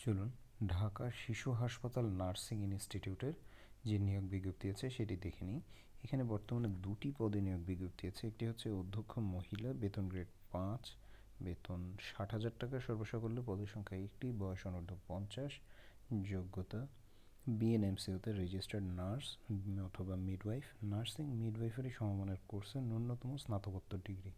চলুন ঢাকা শিশু হাসপাতাল নার্সিং ইনস্টিটিউটের যে নিয়োগ বিজ্ঞপ্তি আছে সেটি দেখে নিই। এখানে বর্তমানে দুটি পদে নিয়োগ বিজ্ঞপ্তি আছে। একটি হচ্ছে অধ্যক্ষ মহিলা, বেতন গ্রেড 5, বেতন 60,000 টাকা সর্বসাকুল্যে, পদের সংখ্যা একটি, বয়স অনূর্ধ্ব 50, যোগ্যতা বিএনএমসিওতে রেজিস্টার্ড নার্স অথবা মিডওয়াইফ, নার্সিং মিডওয়াইফারি সমমানের কোর্সে ন্যূনতম স্নাতকোত্তর ডিগ্রি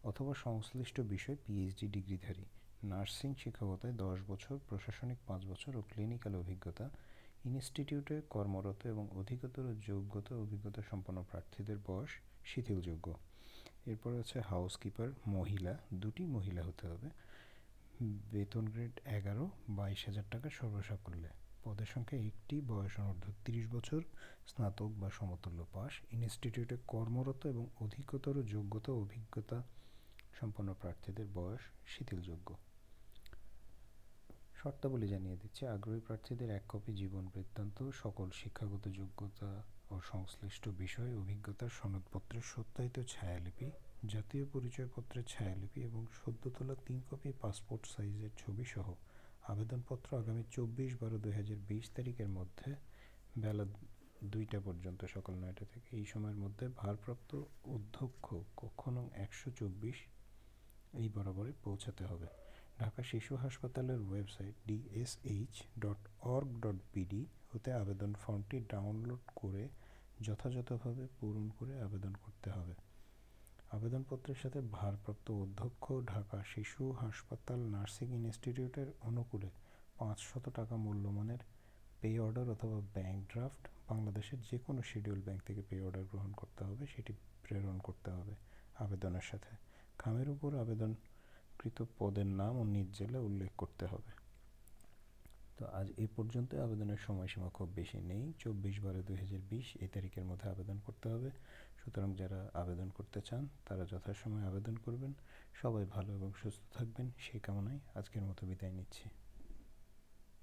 অথবা সংশ্লিষ্ট বিষয় পিএইচডি ডিগ্রিধারী, নার্সিং শিক্ষকতায় 10 বছর, প্রশাসনিক 5 বছর ও ক্লিনিক্যাল অভিজ্ঞতা, ইনস্টিটিউটে কর্মরত এবং অধিকতর অভিজ্ঞতা সম্পন্ন প্রার্থীদের বয়স শিথিলযোগ্য। এরপর আছে হাউসকিপার মহিলা, দুটি মহিলা হতে হবে, বেতন গ্রেড 11, 22,000 টাকা সর্বসাকুল্যে, পদের সংখ্যা একটি, বয়স অনূর্ধ্ব 30 বছর, স্নাতক বা সমতুল্য পাস, ইনস্টিটিউটে কর্মরত এবং অধিকতর অভিজ্ঞতা সম্পন্ন প্রার্থীদের বয়স শিথিলযোগ্য। শর্তাবলী জানিয়ে দিচ্ছে। আগ্রহী প্রার্থীদের 1 কপি জীবন বৃত্তান্ত, সকল শিক্ষাগত যোগ্যতা ও সংশ্লিষ্ট বিষয় অভিজ্ঞতার সনদপত্রের সত্যায়িত ছায়ালিপি, জাতীয় পরিচয়পত্রের ছায়ালিপি এবং সদ্য তোলা 3 কপি পাসপোর্ট সাইজের ছবি সহ আবেদনপত্র আগামী 24/12/2020 তারিখের মধ্যে বেলা 2টা পর্যন্ত, সকাল 9টা থেকে এই সময়ের মধ্যে ভারপ্রাপ্ত অধ্যক্ষ কক্ষ নং 124 এই বরাবরে পৌঁছাতে হবে। ঢাকা শিশু হাসপাতালের ওয়েবসাইট dsh.org.bd হতে আবেদন ফর্মটি ডাউনলোড করে যথাযথভাবে পূরণ করে আবেদন করতে হবে। আবেদনপত্রের সাথে ভারপ্রাপ্ত অধ্যক্ষ ঢাকা শিশু হাসপাতাল নার্সিং ইনস্টিটিউটের অনুকূলে 500 টাকা মূল্যমানের পে অর্ডার অথবা ব্যাংক ড্রাফট, বাংলাদেশের যে কোনো শিডিউল ব্যাংক থেকে পে অর্ডার গ্রহণ করতে হবে, সেটি প্রেরণ করতে হবে আবেদনের সাথে। খামের উপর আবেদনকৃত পদের নাম ও নিজ জেলা উল্লেখ করতে হবে। তো আজ এই পর্যন্ত। আবেদনের সময়সীমা খুব বেশি নেই, 24/12/2020 এই তারিখের মধ্যে আবেদন করতে হবে। সুতরাং যারা আবেদন করতে চান তারা যথাসময়ে আবেদন করবেন। সবাই ভালো এবং সুস্থ থাকবেন সেই কামনায় আজকের মতো বিদায় নিচ্ছি।